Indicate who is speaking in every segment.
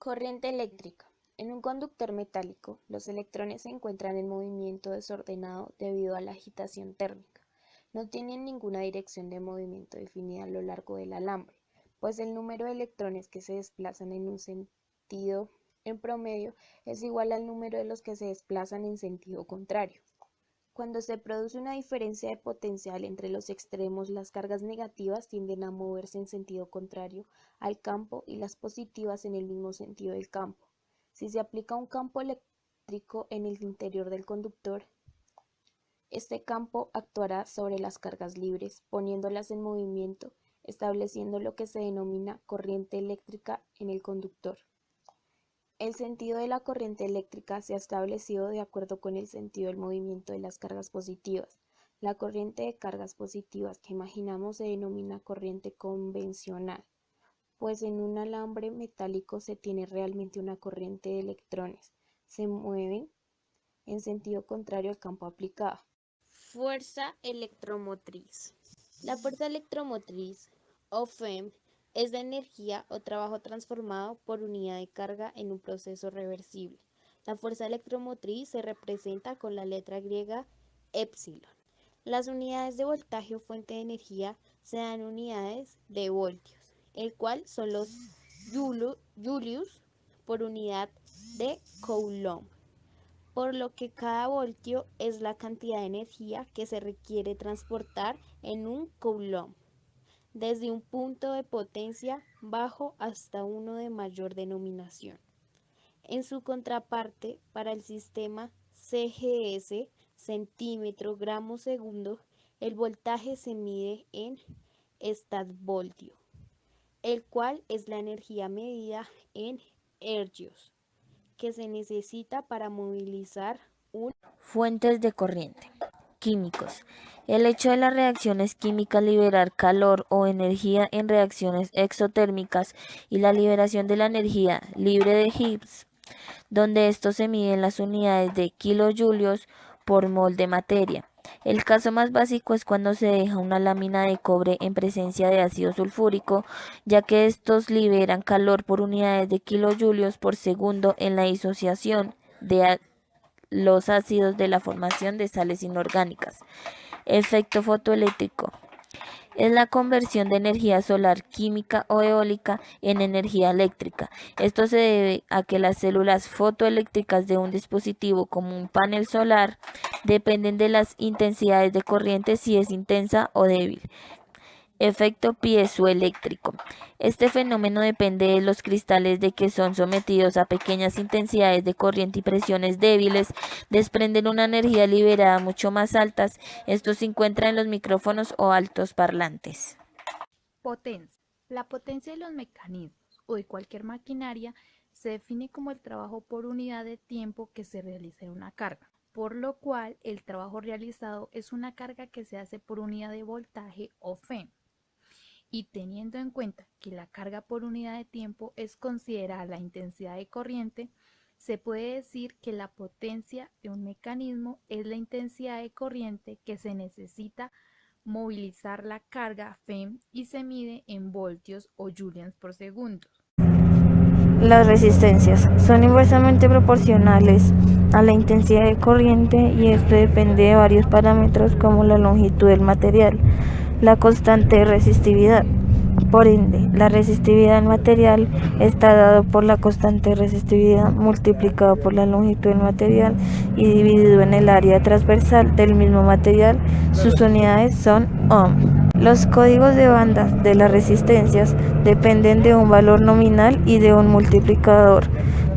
Speaker 1: Corriente eléctrica. En un conductor metálico, los electrones se encuentran en movimiento desordenado debido a la agitación térmica. No tienen ninguna dirección de movimiento definida a lo largo del alambre, pues el número de electrones que se desplazan en un sentido en promedio es igual al número de los que se desplazan en sentido contrario. Cuando se produce una diferencia de potencial entre los extremos, las cargas negativas tienden a moverse en sentido contrario al campo y las positivas en el mismo sentido del campo. Si se aplica un campo eléctrico en el interior del conductor, este campo actuará sobre las cargas libres, poniéndolas en movimiento, estableciendo lo que se denomina corriente eléctrica en el conductor. El sentido de la corriente eléctrica se ha establecido de acuerdo con el sentido del movimiento de las cargas positivas. La corriente de cargas positivas que imaginamos se denomina corriente convencional, pues en un alambre metálico se tiene realmente una corriente de electrones. Se mueven en sentido contrario al campo aplicado. Fuerza electromotriz. La fuerza electromotriz, o FEM, es de energía o trabajo transformado por unidad de carga en un proceso reversible. La fuerza electromotriz se representa con la letra griega epsilon. Las unidades de voltaje o fuente de energía se dan en unidades de voltios, el cual son los julius por unidad de coulomb, por lo que cada voltio es la cantidad de energía que se requiere transportar en un coulomb, desde un punto de potencia bajo hasta uno de mayor denominación. En su contraparte, para el sistema CGS, centímetro, gramo, segundo, el voltaje se mide en statvoltio, el cual es la energía medida en hercios que se necesita para movilizar un...
Speaker 2: Fuentes de corriente. Químicos. El hecho de las reacciones químicas liberar calor o energía en reacciones exotérmicas y la liberación de la energía libre de Gibbs, donde esto se mide en las unidades de kilojulios por mol de materia. El caso más básico es cuando se deja una lámina de cobre en presencia de ácido sulfúrico, ya que estos liberan calor por unidades de kilojulios por segundo en la disociación de los ácidos de la formación de sales inorgánicas. Efecto fotoeléctrico. Es la conversión de energía solar, química o eólica en energía eléctrica. Esto se debe a que las células fotoeléctricas de un dispositivo como un panel solar dependen de las intensidades de corriente, si es intensa o débil. Efecto piezoeléctrico. Este fenómeno depende de los cristales de que son sometidos a pequeñas intensidades de corriente y presiones débiles, desprenden una energía liberada mucho más altas. Esto se encuentra en los micrófonos o altos parlantes.
Speaker 3: Potencia. La potencia de los mecanismos o de cualquier maquinaria se define como el trabajo por unidad de tiempo que se realiza en una carga, por lo cual el trabajo realizado es una carga que se hace por unidad de voltaje o FEM. Y teniendo en cuenta que la carga por unidad de tiempo es considerada la intensidad de corriente, se puede decir que la potencia de un mecanismo es la intensidad de corriente que se necesita movilizar la carga FEM y se mide en voltios o julians por segundo.
Speaker 2: Las resistencias son inversamente proporcionales a la intensidad de corriente y esto depende de varios parámetros como la longitud del material, la constante de resistividad. Por ende, la resistividad del material está dado por la constante de resistividad multiplicado por la longitud del material y dividido en el área transversal del mismo material. Sus unidades son ohm. Los códigos de bandas de las resistencias dependen de un valor nominal y de un multiplicador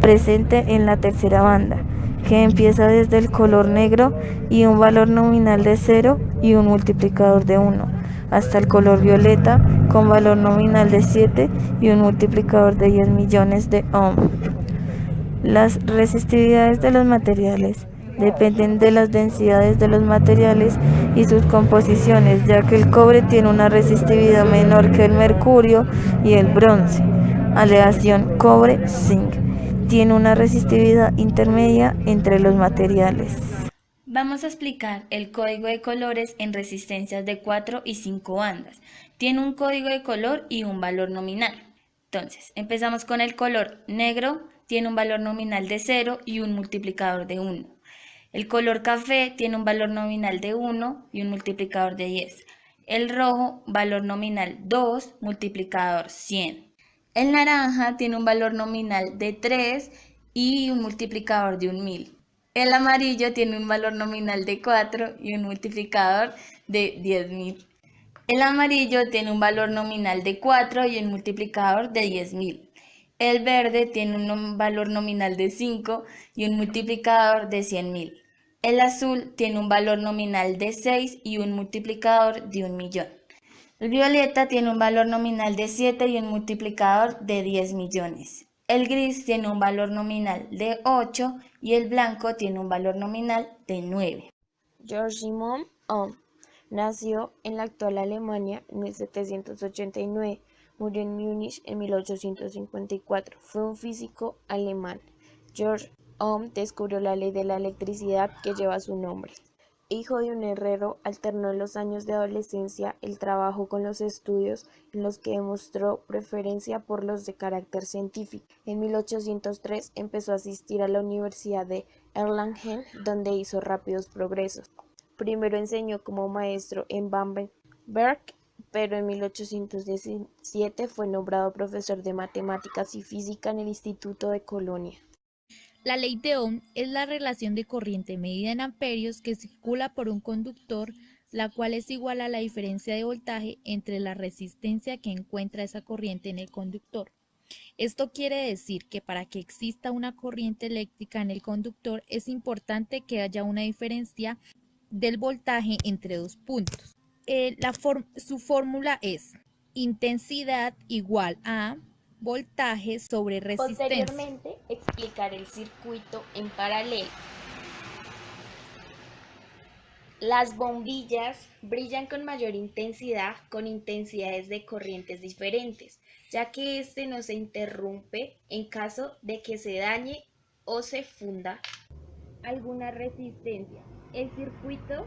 Speaker 2: presente en la tercera banda, que empieza desde el color negro y un valor nominal de 0 y un multiplicador de 1, hasta el color violeta con valor nominal de 7 y un multiplicador de 10 millones de ohm. Las resistividades de los materiales dependen de las densidades de los materiales y sus composiciones, ya que el cobre tiene una resistividad menor que el mercurio y el bronce. Aleación cobre-zinc tiene una resistividad intermedia entre los materiales.
Speaker 4: Vamos a explicar el código de colores en resistencias de 4 y 5 bandas. Tiene un código de color y un valor nominal. Entonces, empezamos con el color negro, tiene un valor nominal de 0 y un multiplicador de 1. El color café tiene un valor nominal de 1 y un multiplicador de 10. El rojo, valor nominal 2, multiplicador 100. El naranja tiene un valor nominal de 3 y un multiplicador de 1000. El amarillo tiene un valor nominal de 4 y un multiplicador de 10.000. El amarillo tiene un valor nominal de 4 y un multiplicador de 10.000. El verde tiene un valor nominal de 5 y un multiplicador de 100.000. El azul tiene un valor nominal de 6 y un multiplicador de 1.000.000. El violeta tiene un valor nominal de 7 y un multiplicador de 10 millones. El gris tiene un valor nominal de 8 y el blanco tiene un valor nominal de 9.
Speaker 1: Georg Simon Ohm nació en la actual Alemania en 1789, murió en Múnich en 1854. Fue un físico alemán. Georg Ohm descubrió la ley de la electricidad que lleva su nombre. Hijo de un herrero, alternó en los años de adolescencia el trabajo con los estudios, en los que demostró preferencia por los de carácter científico. En 1803 empezó a asistir a la Universidad de Erlangen, donde hizo rápidos progresos. Primero enseñó como maestro en Bamberg, pero en 1817 fue nombrado profesor de matemáticas y física en el Instituto de Colonia.
Speaker 3: La ley de Ohm es la relación de corriente medida en amperios que circula por un conductor, la cual es igual a la diferencia de voltaje entre la resistencia que encuentra esa corriente en el conductor. Esto quiere decir que para que exista una corriente eléctrica en el conductor es importante que haya una diferencia del voltaje entre dos puntos. Su fórmula es intensidad igual a voltaje sobre resistencia.
Speaker 1: Posteriormente explicaré el circuito en paralelo. Las bombillas brillan con mayor intensidad con intensidades de corrientes diferentes, ya que este no se interrumpe en caso de que se dañe o se funda alguna resistencia. El circuito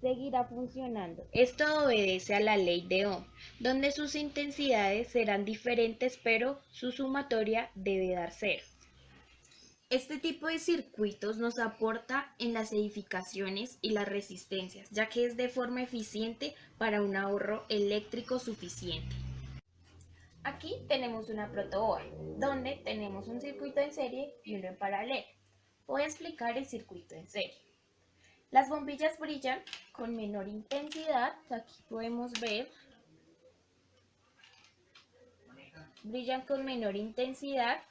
Speaker 1: seguirá funcionando. Esto obedece a la ley de Ohm, donde sus intensidades serán diferentes, pero su sumatoria debe dar 0. Este tipo de circuitos nos aporta en las edificaciones y las resistencias, ya que es de forma eficiente para un ahorro eléctrico suficiente. Aquí tenemos una protoboard, donde tenemos un circuito en serie y uno en paralelo. Voy a explicar el circuito en serie. Las bombillas brillan con menor intensidad, aquí podemos ver, brillan con menor intensidad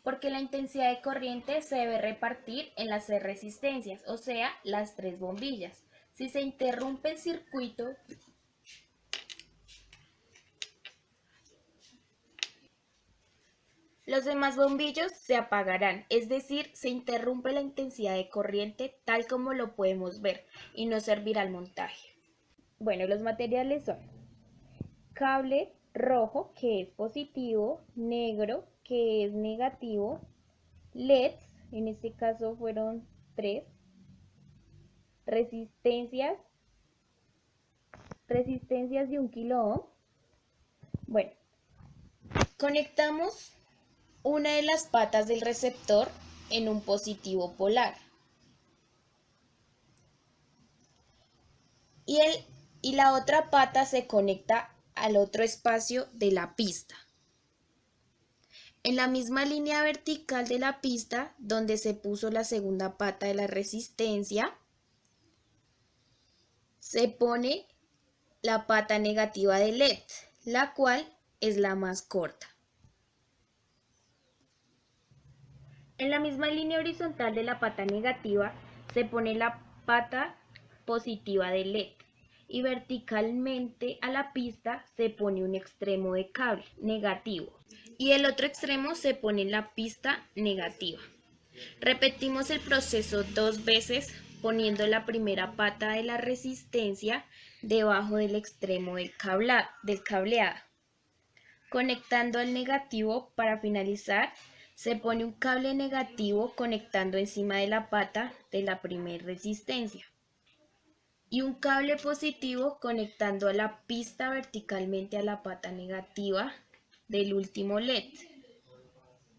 Speaker 1: porque la intensidad de corriente se debe repartir en las 3 resistencias, o sea, las 3 bombillas. Si se interrumpe el circuito, los demás bombillos se apagarán, es decir, se interrumpe la intensidad de corriente tal como lo podemos ver y no servirá al montaje. Bueno, los materiales son cable rojo, que es positivo, negro, que es negativo, LEDs, en este caso fueron 3, resistencias de 1 kilo ohm. Bueno, conectamos una de las patas del receptor en un positivo polar y la otra pata se conecta al otro espacio de la pista. En la misma línea vertical de la pista donde se puso la segunda pata de la resistencia, se pone la pata negativa de LED, la cual es la más corta. En la misma línea horizontal de la pata negativa se pone la pata positiva de LED y verticalmente a la pista se pone un extremo de cable negativo y el otro extremo se pone en la pista negativa. Repetimos el proceso 2 veces poniendo la primera pata de la resistencia debajo del extremo del cableado. Conectando al negativo para finalizar, se pone un cable negativo conectando encima de la pata de la primera resistencia. y un cable positivo conectando a la pista verticalmente a la pata negativa del último LED.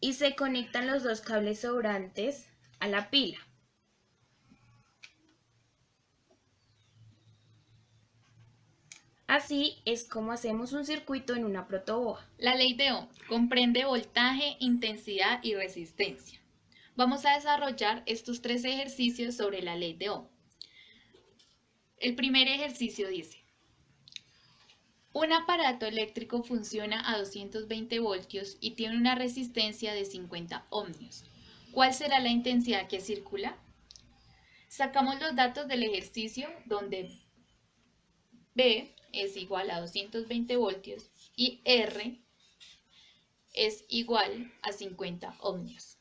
Speaker 1: Y se conectan los dos cables sobrantes a la pila. Así es como hacemos un circuito en una protoboard.
Speaker 3: La ley de Ohm comprende voltaje, intensidad y resistencia. Vamos a desarrollar estos 3 ejercicios sobre la ley de Ohm. El primer ejercicio dice: un aparato eléctrico funciona a 220 voltios y tiene una resistencia de 50 ohmios. ¿Cuál será la intensidad que circula? Sacamos los datos del ejercicio donde B es igual a 220 voltios y R es igual a 50 ohmios.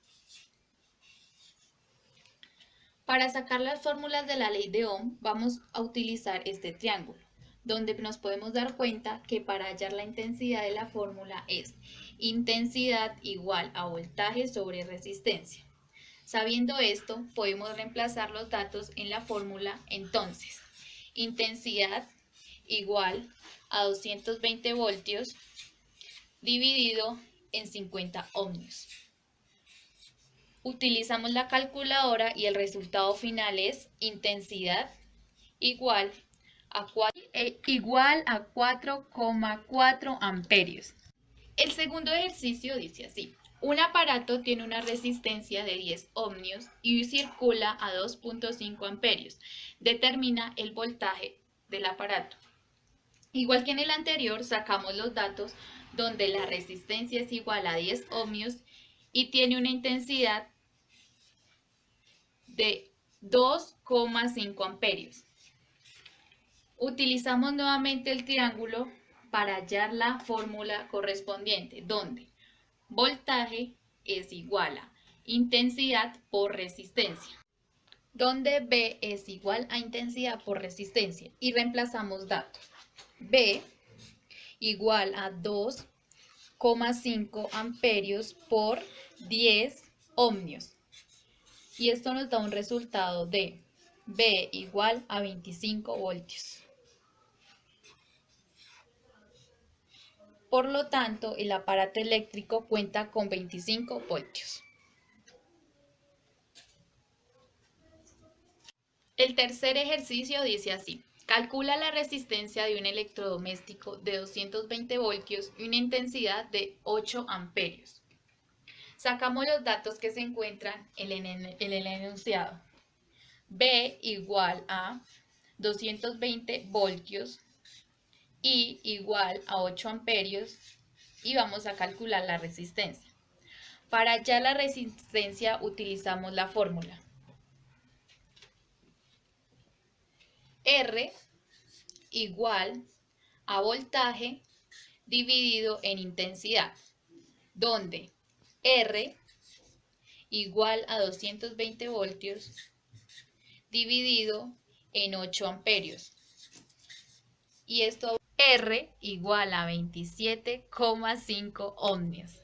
Speaker 3: Para sacar las fórmulas de la ley de Ohm vamos a utilizar este triángulo, donde nos podemos dar cuenta que para hallar la intensidad de la fórmula es intensidad igual a voltaje sobre resistencia. Sabiendo esto, podemos reemplazar los datos en la fórmula. Entonces, intensidad igual a 220 voltios dividido en 50 ohmios. Utilizamos la calculadora y el resultado final es intensidad igual a 4,4 amperios. El segundo ejercicio dice así: un aparato tiene una resistencia de 10 ohmios y circula a 2,5 amperios. Determina el voltaje del aparato. Igual que en el anterior, sacamos los datos donde la resistencia es igual a 10 ohmios y tiene una intensidad de 2,5 amperios. Utilizamos nuevamente el triángulo para hallar la fórmula correspondiente, donde voltaje es igual a intensidad por resistencia, donde B es igual a intensidad por resistencia, y reemplazamos datos. B igual a 2,5 amperios por 10 ohmios. Y esto nos da un resultado de B igual a 25 voltios. Por lo tanto, el aparato eléctrico cuenta con 25 voltios. El tercer ejercicio dice así: calcula la resistencia de un electrodoméstico de 220 voltios y una intensidad de 8 amperios. Sacamos los datos que se encuentran en el enunciado. B igual a 220 voltios y igual a 8 amperios y vamos a calcular la resistencia. Para hallar la resistencia utilizamos la fórmula. R igual a voltaje dividido en intensidad, donde R igual a 220 voltios dividido en 8 amperios. Y esto R igual a 27,5 ohmios.